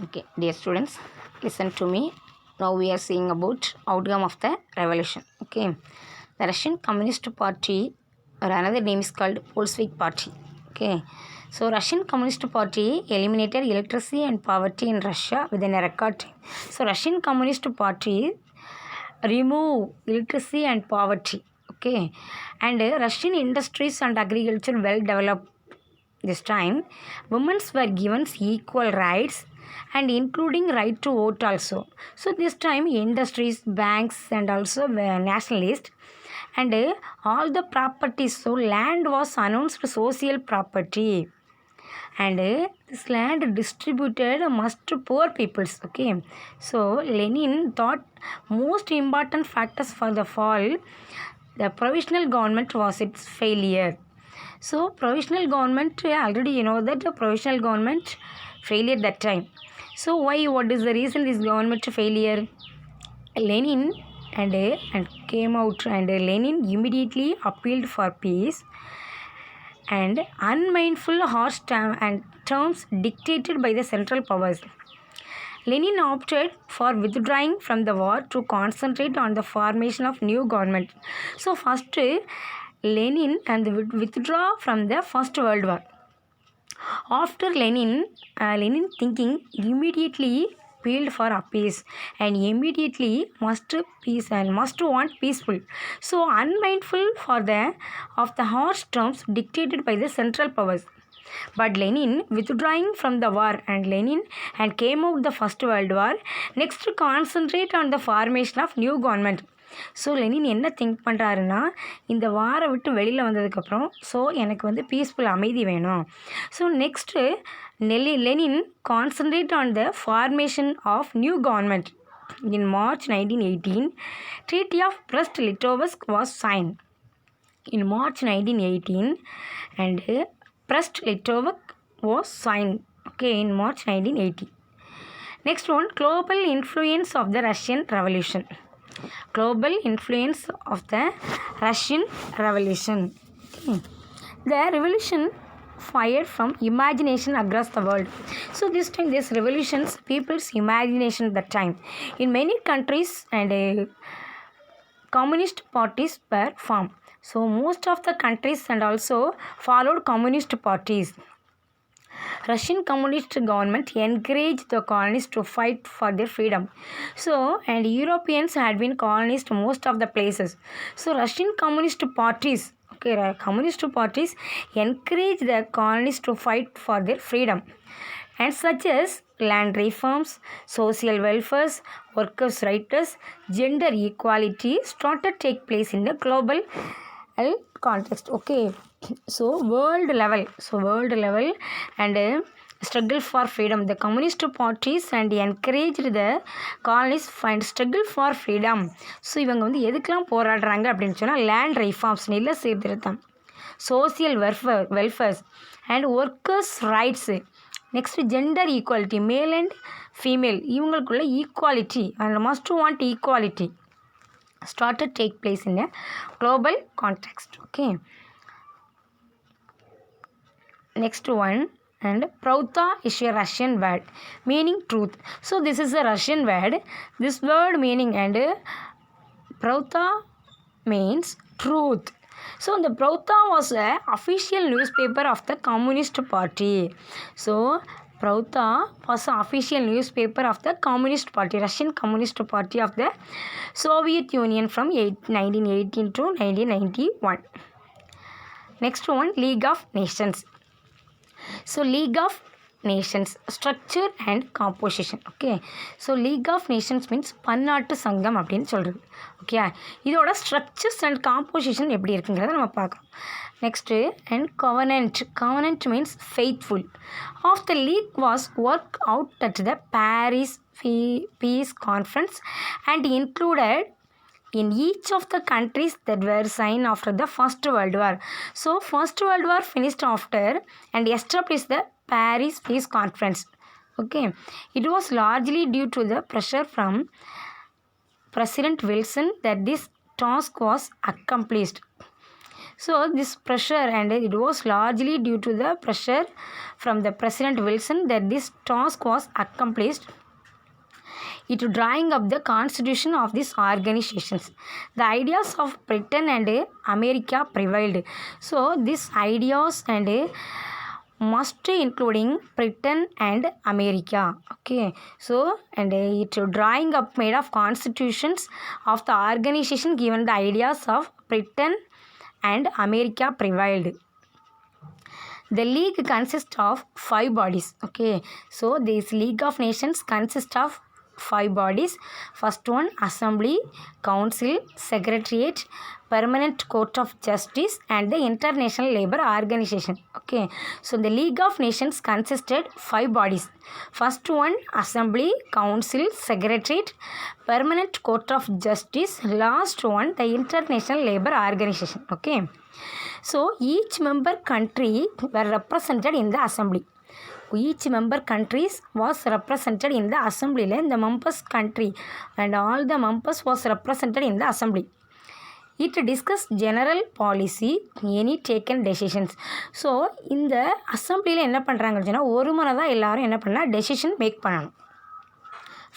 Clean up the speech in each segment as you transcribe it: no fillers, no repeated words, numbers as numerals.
Okay, dear students, listen to me. Now we are seeing about outcome of the revolution. Okay, the Russian Communist Party, or another name is called Bolshevik Party. Okay, so Russian Communist Party eliminated illiteracy and poverty in Russia within a record time. So Russian Communist Party remove illiteracy and poverty. Okay, and Russian industries and agriculture well developed. This time, women were given equal rights and including right to vote also. So this time, industries, banks, and also nationalists and all the properties. So land was announced social property, and this land distributed amongst poor peoples. Okay, so Lenin thought most important factors for the fall. The provisional government was its failure. So provisional government, already you know that the provisional government failure that time. So why? What is the reason this government failure? Lenin and came out, and Lenin immediately appealed for peace and unmindful harsh terms dictated by the central powers. Lenin opted for withdrawing from the war to concentrate on the formation of new government. So first Lenin and withdraw from the First World War. After Lenin thinking immediately appealed for peace and immediately must peace and must want peaceful. So unmindful of the harsh terms dictated by the central powers. But Lenin withdrawing from the war and came out the First World War. Next to concentrate on the formation of new government. So Lenin என்ன think பண்ணுறாருன்னா, இந்த வாரை விட்டு வெளியில் வந்ததுக்கப்புறம் so எனக்கு வந்து peaceful அமைதி வேணும். So next Lenin concentrate on the formation of new government. In March 1918, Treaty of Brest-Litovsk was signed. In March 1918, and Brest-Litovsk was signed. Okay, in March 1918. Next one, global influence of the Russian Revolution. Global influence of the Russian Revolution. Okay. The revolution fired from imagination across the world. So this time, this revolutions people's imagination at that time. In many countries and communist parties were formed. So most of the countries and also followed communist parties. Russian communist government encouraged the colonists to fight for their freedom. So, and Europeans had been colonized most of the places. So, Russian communist parties encouraged the colonists to fight for their freedom. And such as land reforms, social welfare, workers' rights, gender equality started to take place in the global context. Okay, so world level and struggle for freedom. The communist parties and encouraged the colonists find struggle for freedom. So இவங்க வந்து எதுக்கெல்லாம் போராடுறாங்க அப்படின்னு சொன்னால் land reforms, நில சீர்திருத்தம், social welfares and workers rights, next gender equality, male and female இவங்களுக்குள்ள equality and must want equality started take place in a global context. Okay, next one, and Pravda is a Russian word meaning truth. So this is a Russian word. This word meaning and Pravda means truth. So the Pravda was a official newspaper of the Communist Party. So Pravda was an official newspaper of the Communist Party, Russian Communist Party of the Soviet Union from 1918 to 1991. Next one, League of Nations. So League of Nations structure and composition. Okay, so League of Nations means பன்னாட்டு சங்கம் அப்படின்னு சொல்கிறது. Okay, இதோட structures and composition எப்படி இருக்குங்கிறத நம்ம பார்க்கலாம். Next, and covenant means faithful. Of the league was worked out at the Paris Peace Conference and included in each of the countries that were signed after the First World War. So First World War finished after and established the Paris Peace Conference. Okay, it was largely due to the pressure from President Wilson that this task was accomplished. So this pressure, and it was largely due to the pressure from the President Wilson that this task was accomplished. It drawing up the constitution of these organizations. The ideas of Britain and America prevailed. So these ideas and must including Britain and America. Okay, so and it drawing up made of constitutions of the organization given the ideas of Britain and America prevailed. The league consists of 5 bodies. Okay, so this League of Nations consists of 5 bodies. First one, Assembly, Council, Secretariat, Permanent Court of Justice, and the International Labour Organization. Okay, so the League of Nations consisted 5 bodies. First one, Assembly, Council, Secretariat, Permanent Court of Justice. Last one, the International Labour Organization. Okay, so each member country were represented in the Assembly. Each member countries was represented in the assembly. The members country and all the members was represented in the assembly. It discussed general policy, any taken decisions. So இந்த அசம்பிளியில் என்ன பண்ணுறாங்கன்னு சொன்னால் ஒரு மனதாக எல்லாரும் என்ன பண்ணலாம் decision make பண்ணணும்.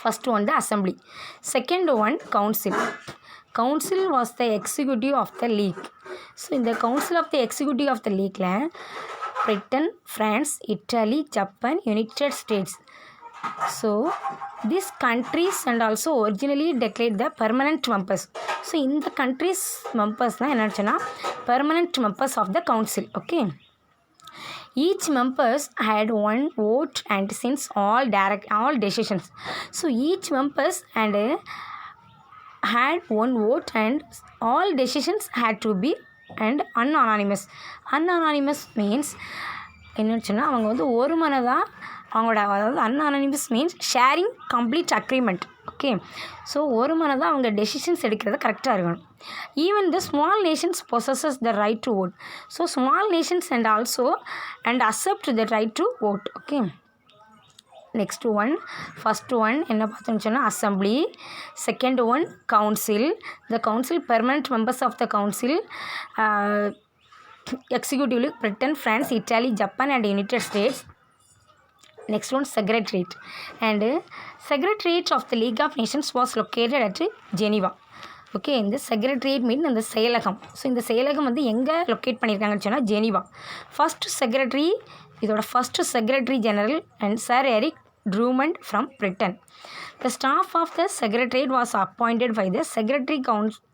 First one the assembly. Second one council. Council was the executive of the league. So in the council of the executive of the league Britain, France, Italy, Japan, United States. So these countries and also originally declared the permanent members. So in the countries members na permanent members of the council. Okay, each members had one vote and since all decisions. So each members and had one vote and all decisions had to be and unanimous. Unanimous means என்னன்னு சொன்னால் அவங்க வந்து ஒரு மனதாக அவங்களோட அதாவது unanimous means sharing complete agreement. Okay, so ஒரு மனதாக அவங்க டெசிஷன்ஸ் எடுக்கிறது கரெக்டாக இருக்கணும். Even the small nations possesses the right to vote. So small nations and also and accept the right to vote. Okay, next one first one என்ன பார்த்தோம்னு சொன்னால் assembly. Second one council. The council permanent members of the council executively Britain, France, Italy, Japan and United States. Next one secretariat. And secretariat of the League of Nations was located at Geneva. Okay, இந்த secretariat மீன் அந்த செயலகம். So இந்த செயலகம் வந்து எங்கே locate பண்ணியிருக்காங்கன்னு சொன்னால் Geneva. First secretary இதோட first secretary general and sir Eric Drummond from Britain. The staff of the secretariat was appointed by the secretary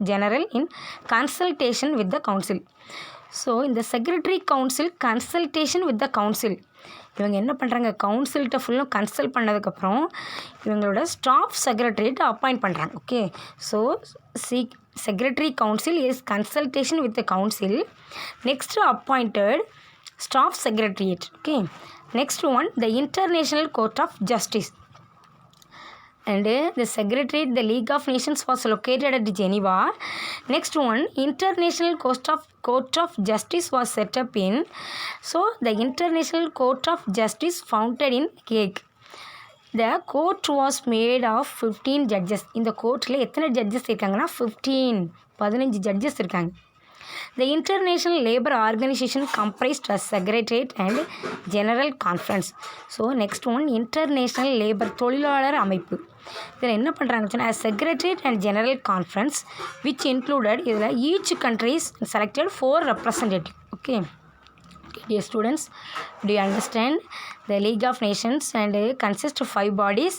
general in consultation with the council. So இந்த secretary council consultation with the council இவங்க என்ன பண்ணுறாங்க, கவுன்சில்கிட்ட ஃபுல்லும் consult பண்ணதுக்கப்புறம் இவங்களோட staff செக்ரட்டரியேட்டை appoint பண்ணுறாங்க. Okay, so secretary council is consultation with the council. Next appointed staff secretariat. Okay, next one the International Court of Justice. And the secretariat the League of Nations was located at Geneva. Next one International Court of Justice was set up in. So the International Court of Justice founded in Hague. The court was made of 15 judges. இந்த கோர்ட்டில் எத்தனை judges இருக்காங்கன்னா 15 judges இருக்காங்க. The International Labour Organization comprised a secretariat and general conference. So next one International Labour தொழிலாளர் அமைப்பு. இதில் என்ன பண்ணுறாங்கன்னு சொன்னால் secretariat and general conference which included இதில் each countries selected 4 representatives. Okay, dear students, do you understand the League of Nations and consists of 5 bodies.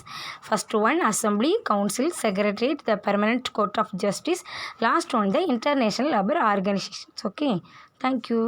First one Assembly, Council, Secretariat, the Permanent Court of Justice. Last one the International Labour Organizations. Okay, thank you.